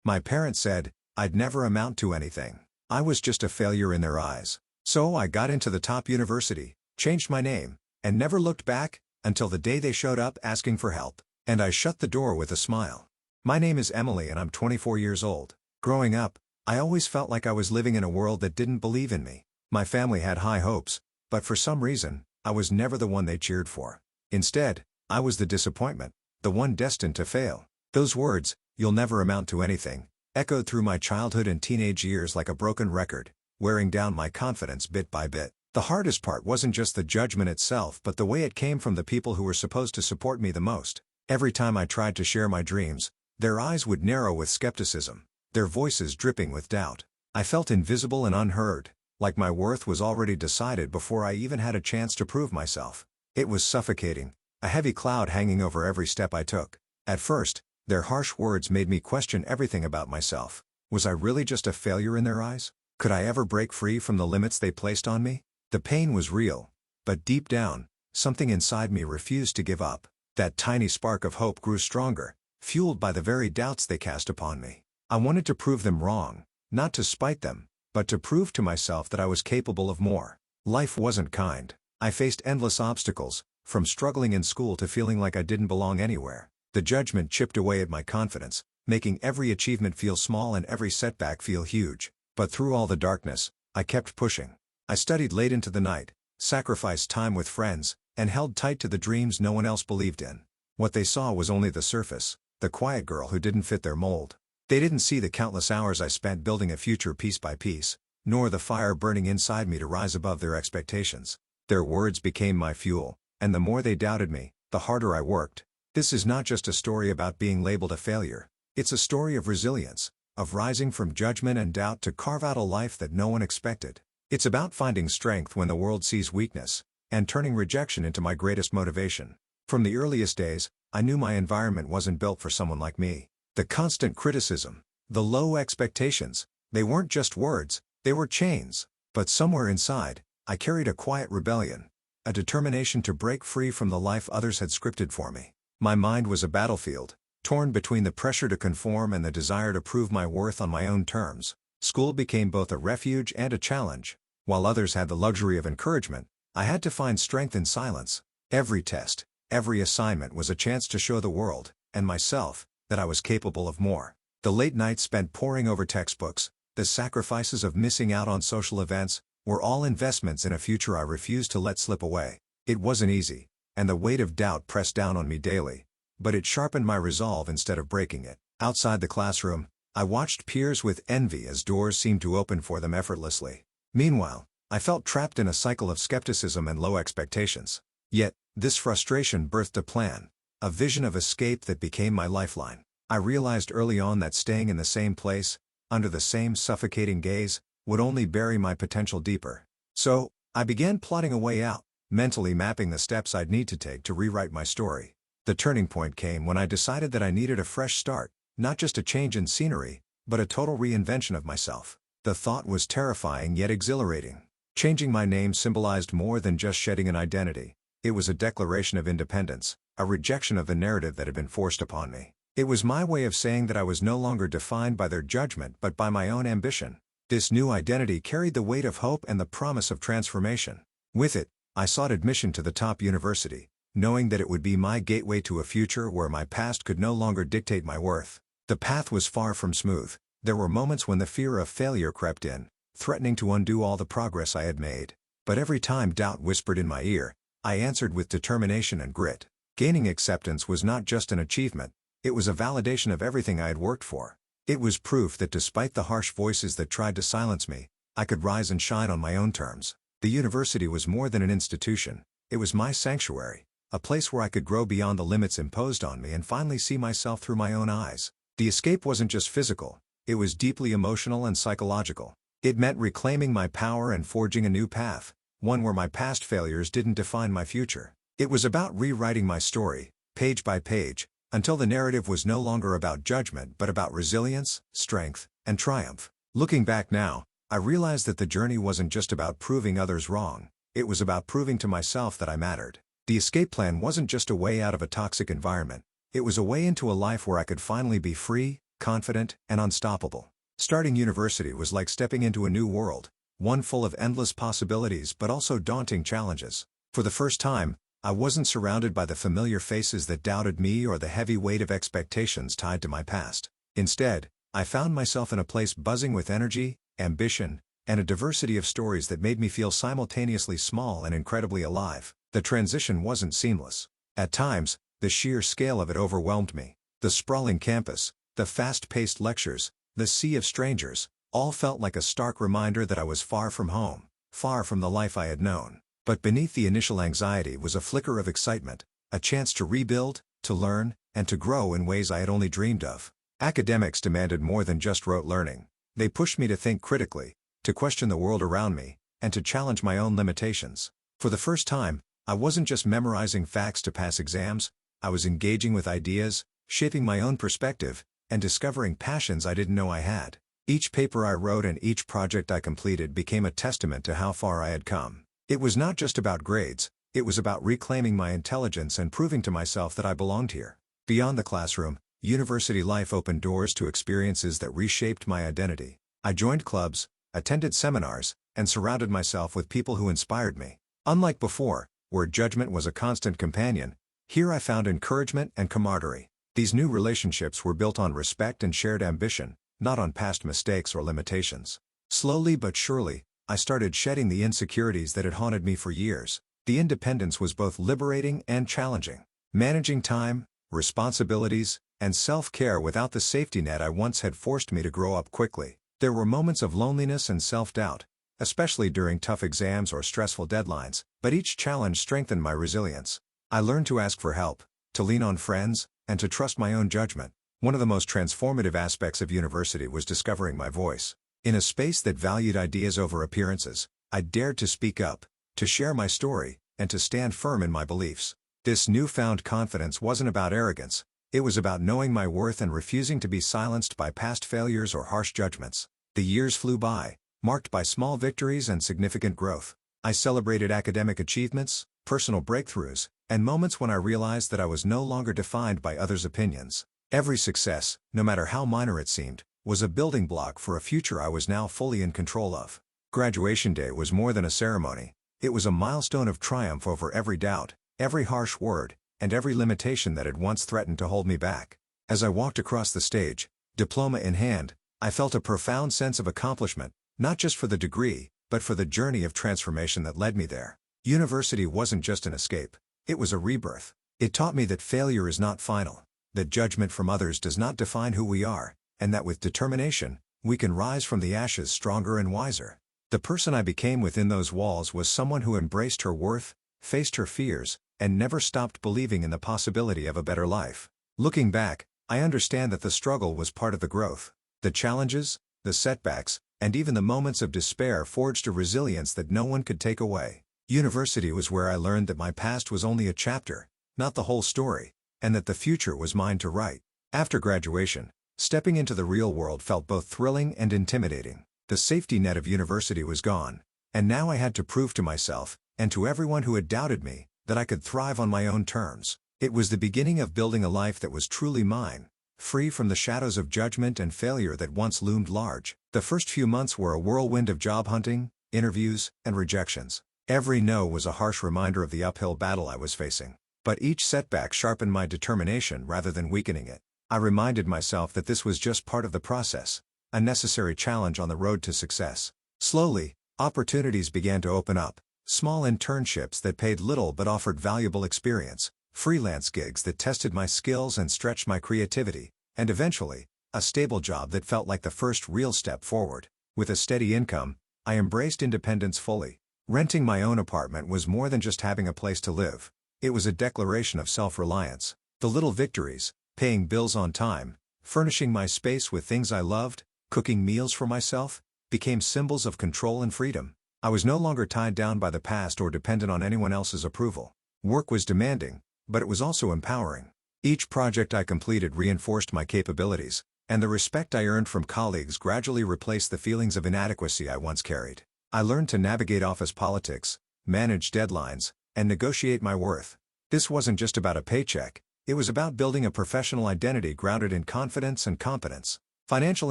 My parents said I'd never amount to anything. I was just a failure in their eyes. So I got into the top university, changed my name, and never looked back until the day they showed up asking for help. And I shut the door with a smile. My name is Emily and I'm 24 years old. Growing up, I always felt like I was living in a world that didn't believe in me. My family had high hopes, but for some reason, I was never the one they cheered for. Instead, I was the disappointment, the one destined to fail. Those words, "You'll never amount to anything," echoed through my childhood and teenage years like a broken record, wearing down my confidence bit by bit. The hardest part wasn't just the judgment itself but the way it came from the people who were supposed to support me the most. Every time I tried to share my dreams, their eyes would narrow with skepticism, their voices dripping with doubt. I felt invisible and unheard, like my worth was already decided before I even had a chance to prove myself. It was suffocating, a heavy cloud hanging over every step I took. At first, their harsh words made me question everything about myself. Was I really just a failure in their eyes? Could I ever break free from the limits they placed on me? The pain was real, but deep down, something inside me refused to give up. That tiny spark of hope grew stronger, fueled by the very doubts they cast upon me. I wanted to prove them wrong, not to spite them, but to prove to myself that I was capable of more. Life wasn't kind. I faced endless obstacles, from struggling in school to feeling like I didn't belong anywhere. The judgment chipped away at my confidence, making every achievement feel small and every setback feel huge. But through all the darkness, I kept pushing. I studied late into the night, sacrificed time with friends, and held tight to the dreams no one else believed in. What they saw was only the surface, the quiet girl who didn't fit their mold. They didn't see the countless hours I spent building a future piece by piece, nor the fire burning inside me to rise above their expectations. Their words became my fuel, and the more they doubted me, the harder I worked. This is not just a story about being labeled a failure. It's a story of resilience, of rising from judgment and doubt to carve out a life that no one expected. It's about finding strength when the world sees weakness, and turning rejection into my greatest motivation. From the earliest days, I knew my environment wasn't built for someone like me. The constant criticism, the low expectations, they weren't just words, they were chains. But somewhere inside, I carried a quiet rebellion, a determination to break free from the life others had scripted for me. My mind was a battlefield, torn between the pressure to conform and the desire to prove my worth on my own terms. School became both a refuge and a challenge. While others had the luxury of encouragement, I had to find strength in silence. Every test, every assignment was a chance to show the world, and myself, that I was capable of more. The late nights spent poring over textbooks, the sacrifices of missing out on social events, were all investments in a future I refused to let slip away. It wasn't easy, and the weight of doubt pressed down on me daily, but it sharpened my resolve instead of breaking it. Outside the classroom, I watched peers with envy as doors seemed to open for them effortlessly. Meanwhile, I felt trapped in a cycle of skepticism and low expectations. Yet, this frustration birthed a plan, a vision of escape that became my lifeline. I realized early on that staying in the same place, under the same suffocating gaze, would only bury my potential deeper. So, I began plotting a way out, mentally mapping the steps I'd need to take to rewrite my story. The turning point came when I decided that I needed a fresh start, not just a change in scenery, but a total reinvention of myself. The thought was terrifying yet exhilarating. Changing my name symbolized more than just shedding an identity. It was a declaration of independence, a rejection of the narrative that had been forced upon me. It was my way of saying that I was no longer defined by their judgment but by my own ambition. This new identity carried the weight of hope and the promise of transformation. With it, I sought admission to the top university, knowing that it would be my gateway to a future where my past could no longer dictate my worth. The path was far from smooth. There were moments when the fear of failure crept in, threatening to undo all the progress I had made. But every time doubt whispered in my ear, I answered with determination and grit. Gaining acceptance was not just an achievement, it was a validation of everything I had worked for. It was proof that despite the harsh voices that tried to silence me, I could rise and shine on my own terms. The university was more than an institution, it was my sanctuary, a place where I could grow beyond the limits imposed on me and finally see myself through my own eyes. The escape wasn't just physical, it was deeply emotional and psychological. It meant reclaiming my power and forging a new path, one where my past failures didn't define my future. It was about rewriting my story, page by page, until the narrative was no longer about judgment but about resilience, strength, and triumph. Looking back now, I realized that the journey wasn't just about proving others wrong, it was about proving to myself that I mattered. The escape plan wasn't just a way out of a toxic environment, it was a way into a life where I could finally be free, confident, and unstoppable. Starting university was like stepping into a new world, one full of endless possibilities but also daunting challenges. For the first time, I wasn't surrounded by the familiar faces that doubted me or the heavy weight of expectations tied to my past. Instead, I found myself in a place buzzing with energy, ambition, and a diversity of stories that made me feel simultaneously small and incredibly alive. The transition wasn't seamless. At times, the sheer scale of it overwhelmed me. The sprawling campus, the fast-paced lectures, the sea of strangers, all felt like a stark reminder that I was far from home, far from the life I had known. But beneath the initial anxiety was a flicker of excitement, a chance to rebuild, to learn, and to grow in ways I had only dreamed of. Academics demanded more than just rote learning. They pushed me to think critically, to question the world around me, and to challenge my own limitations. For the first time, I wasn't just memorizing facts to pass exams, I was engaging with ideas, shaping my own perspective, and discovering passions I didn't know I had. Each paper I wrote and each project I completed became a testament to how far I had come. It was not just about grades, it was about reclaiming my intelligence and proving to myself that I belonged here. Beyond the classroom, university life opened doors to experiences that reshaped my identity. I joined clubs, attended seminars, and surrounded myself with people who inspired me. Unlike before, where judgment was a constant companion, here I found encouragement and camaraderie. These new relationships were built on respect and shared ambition, not on past mistakes or limitations. Slowly but surely, I started shedding the insecurities that had haunted me for years. The independence was both liberating and challenging. Managing time, responsibilities, and self-care without the safety net I once had forced me to grow up quickly. There were moments of loneliness and self-doubt, especially during tough exams or stressful deadlines, but each challenge strengthened my resilience. I learned to ask for help, to lean on friends, and to trust my own judgment. One of the most transformative aspects of university was discovering my voice. In a space that valued ideas over appearances, I dared to speak up, to share my story, and to stand firm in my beliefs. This newfound confidence wasn't about arrogance, it was about knowing my worth and refusing to be silenced by past failures or harsh judgments. The years flew by, marked by small victories and significant growth. I celebrated academic achievements, personal breakthroughs, and moments when I realized that I was no longer defined by others' opinions. Every success, no matter how minor it seemed, was a building block for a future I was now fully in control of. Graduation day was more than a ceremony. It was a milestone of triumph over every doubt, every harsh word, and every limitation that had once threatened to hold me back. As I walked across the stage, diploma in hand, I felt a profound sense of accomplishment, not just for the degree, but for the journey of transformation that led me there. University wasn't just an escape, it was a rebirth. It taught me that failure is not final, that judgment from others does not define who we are, and that with determination, we can rise from the ashes stronger and wiser. The person I became within those walls was someone who embraced her worth, faced her fears, and never stopped believing in the possibility of a better life. Looking back, I understand that the struggle was part of the growth. The challenges, the setbacks, and even the moments of despair forged a resilience that no one could take away. University was where I learned that my past was only a chapter, not the whole story, and that the future was mine to write. After graduation, stepping into the real world felt both thrilling and intimidating. The safety net of university was gone, and now I had to prove to myself, and to everyone who had doubted me, that I could thrive on my own terms. It was the beginning of building a life that was truly mine, free from the shadows of judgment and failure that once loomed large. The first few months were a whirlwind of job hunting, interviews, and rejections. Every no was a harsh reminder of the uphill battle I was facing. But each setback sharpened my determination rather than weakening it. I reminded myself that this was just part of the process, a necessary challenge on the road to success. Slowly, opportunities began to open up. Small internships that paid little but offered valuable experience, freelance gigs that tested my skills and stretched my creativity, and eventually, a stable job that felt like the first real step forward. With a steady income, I embraced independence fully. Renting my own apartment was more than just having a place to live. It was a declaration of self-reliance. The little victories, paying bills on time, furnishing my space with things I loved, cooking meals for myself, became symbols of control and freedom. I was no longer tied down by the past or dependent on anyone else's approval. Work was demanding, but it was also empowering. Each project I completed reinforced my capabilities, and the respect I earned from colleagues gradually replaced the feelings of inadequacy I once carried. I learned to navigate office politics, manage deadlines, and negotiate my worth. This wasn't just about a paycheck, It was about building a professional identity grounded in confidence and competence. Financial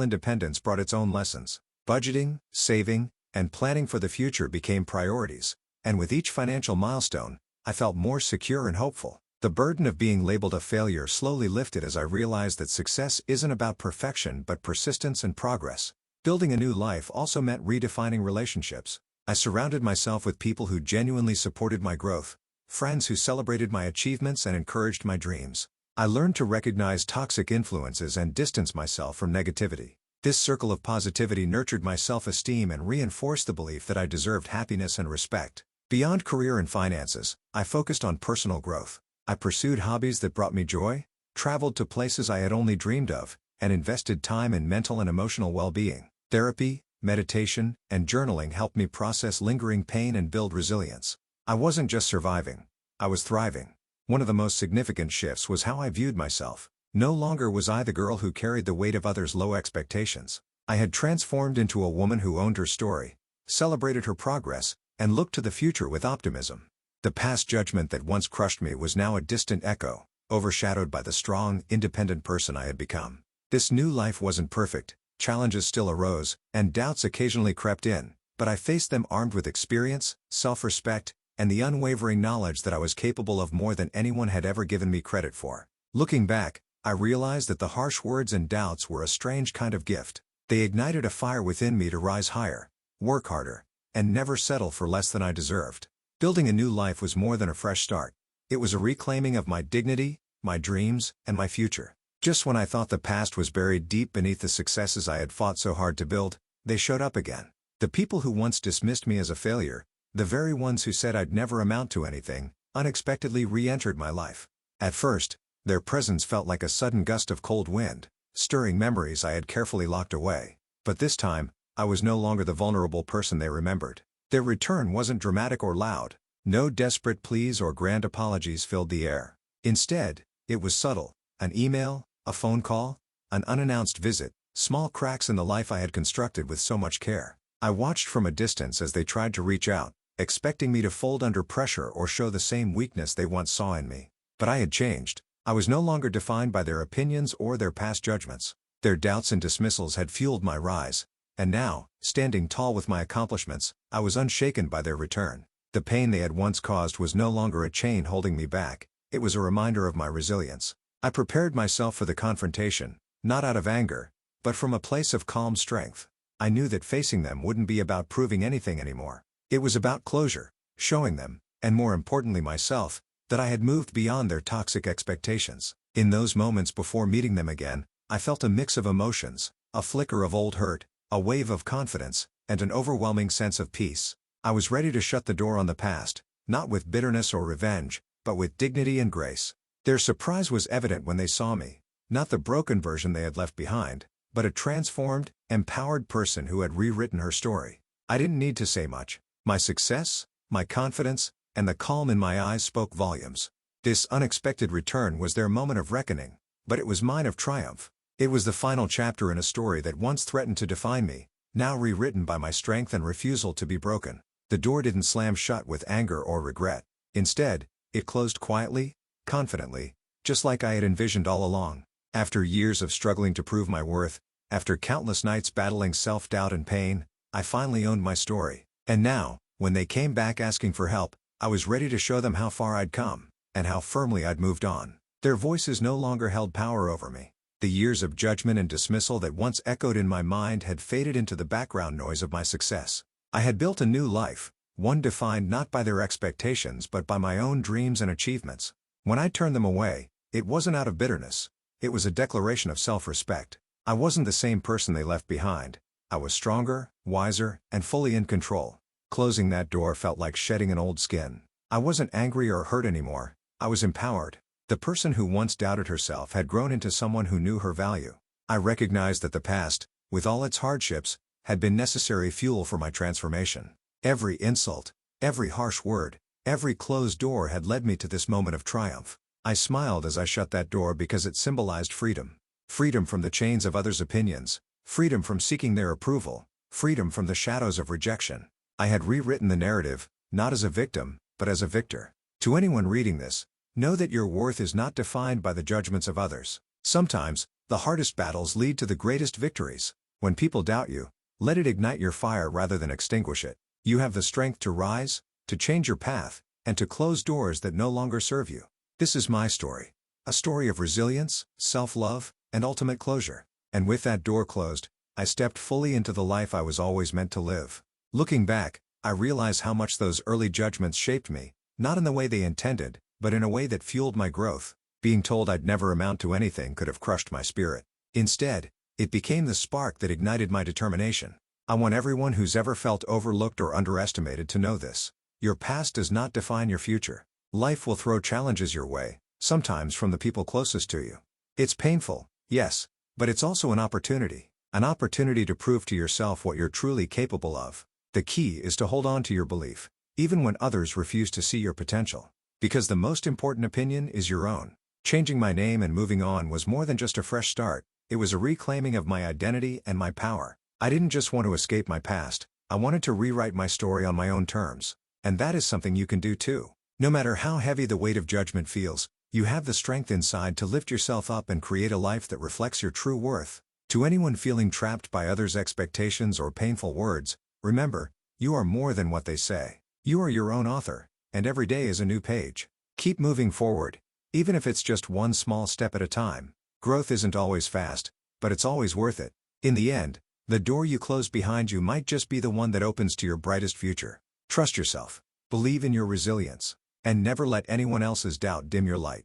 independence brought its own lessons. Budgeting, saving, and planning for the future became priorities, and with each financial milestone, I felt more secure and hopeful. The burden of being labeled a failure slowly lifted as I realized that success isn't about perfection but persistence and progress. Building a new life also meant redefining relationships. I surrounded myself with people who genuinely supported my growth, friends who celebrated my achievements and encouraged my dreams. I learned to recognize toxic influences and distance myself from negativity. This circle of positivity nurtured my self-esteem and reinforced the belief that I deserved happiness and respect. Beyond career and finances, I focused on personal growth. I pursued hobbies that brought me joy, traveled to places I had only dreamed of, and invested time in mental and emotional well-being. Therapy, meditation, and journaling helped me process lingering pain and build resilience. I wasn't just surviving, I was thriving. One of the most significant shifts was how I viewed myself. No longer was I the girl who carried the weight of others' low expectations. I had transformed into a woman who owned her story, celebrated her progress, and looked to the future with optimism. The past judgment that once crushed me was now a distant echo, overshadowed by the strong, independent person I had become. This new life wasn't perfect, challenges still arose, and doubts occasionally crept in, but I faced them armed with experience, self-respect, and the unwavering knowledge that I was capable of more than anyone had ever given me credit for. Looking back, I realized that the harsh words and doubts were a strange kind of gift. They ignited a fire within me to rise higher, work harder, and never settle for less than I deserved. Building a new life was more than a fresh start. It was a reclaiming of my dignity, my dreams, and my future. Just when I thought the past was buried deep beneath the successes I had fought so hard to build, they showed up again. The people who once dismissed me as a failure, the very ones who said I'd never amount to anything, unexpectedly re-entered my life. At first, their presence felt like a sudden gust of cold wind, stirring memories I had carefully locked away. But this time, I was no longer the vulnerable person they remembered. Their return wasn't dramatic or loud. No desperate pleas or grand apologies filled the air. Instead, it was subtle. An email, a phone call, an unannounced visit, small cracks in the life I had constructed with so much care. I watched from a distance as they tried to reach out, expecting me to fold under pressure or show the same weakness they once saw in me. But I had changed. I was no longer defined by their opinions or their past judgments. Their doubts and dismissals had fueled my rise, and now, standing tall with my accomplishments, I was unshaken by their return. The pain they had once caused was no longer a chain holding me back, it was a reminder of my resilience. I prepared myself for the confrontation, not out of anger, but from a place of calm strength. I knew that facing them wouldn't be about proving anything anymore. It was about closure, showing them, and more importantly myself, that I had moved beyond their toxic expectations. In those moments before meeting them again, I felt a mix of emotions, a flicker of old hurt, a wave of confidence, and an overwhelming sense of peace. I was ready to shut the door on the past, not with bitterness or revenge, but with dignity and grace. Their surprise was evident when they saw me, not the broken version they had left behind, but a transformed, empowered person who had rewritten her story. I didn't need to say much. My success, my confidence, and the calm in my eyes spoke volumes. This unexpected return was their moment of reckoning, but it was mine of triumph. It was the final chapter in a story that once threatened to define me, now rewritten by my strength and refusal to be broken. The door didn't slam shut with anger or regret. Instead, it closed quietly, confidently, just like I had envisioned all along. After years of struggling to prove my worth, after countless nights battling self-doubt and pain, I finally owned my story. And now, when they came back asking for help, I was ready to show them how far I'd come, and how firmly I'd moved on. Their voices no longer held power over me. The years of judgment and dismissal that once echoed in my mind had faded into the background noise of my success. I had built a new life, one defined not by their expectations but by my own dreams and achievements. When I turned them away, it wasn't out of bitterness. It was a declaration of self-respect. I wasn't the same person they left behind. I was stronger, wiser, and fully in control. Closing that door felt like shedding an old skin. I wasn't angry or hurt anymore. I was empowered. The person who once doubted herself had grown into someone who knew her value. I recognized that the past, with all its hardships, had been necessary fuel for my transformation. Every insult, every harsh word, every closed door had led me to this moment of triumph. I smiled as I shut that door because it symbolized freedom. Freedom from the chains of others' opinions, freedom from seeking their approval, freedom from the shadows of rejection. I had rewritten the narrative, not as a victim, but as a victor. To anyone reading this, Know that your worth is not defined by the judgments of others. Sometimes, the hardest battles lead to the greatest victories. When people doubt you, let it ignite your fire rather than extinguish it. You have the strength to rise, to change your path, and to close doors that no longer serve you. This is my story. A story of resilience, self-love, and ultimate closure. And with that door closed, I stepped fully into the life I was always meant to live. Looking back, I realize how much those early judgments shaped me, not in the way they intended, but in a way that fueled my growth. Being told I'd never amount to anything could have crushed my spirit. Instead, it became the spark that ignited my determination. I want everyone who's ever felt overlooked or underestimated to know this. Your past does not define your future. Life will throw challenges your way, sometimes from the people closest to you. It's painful, yes, but it's also an opportunity to prove to yourself what you're truly capable of. The key is to hold on to your belief, even when others refuse to see your potential. Because the most important opinion is your own. Changing my name and moving on was more than just a fresh start, it was a reclaiming of my identity and my power. I didn't just want to escape my past, I wanted to rewrite my story on my own terms. And that is something you can do too. No matter how heavy the weight of judgment feels, you have the strength inside to lift yourself up and create a life that reflects your true worth. To anyone feeling trapped by others' expectations or painful words, remember, you are more than what they say. You are your own author, and every day is a new page. Keep moving forward, even if it's just one small step at a time. Growth isn't always fast, but it's always worth it. In the end, the door you close behind you might just be the one that opens to your brightest future. Trust yourself, believe in your resilience, and never let anyone else's doubt dim your light.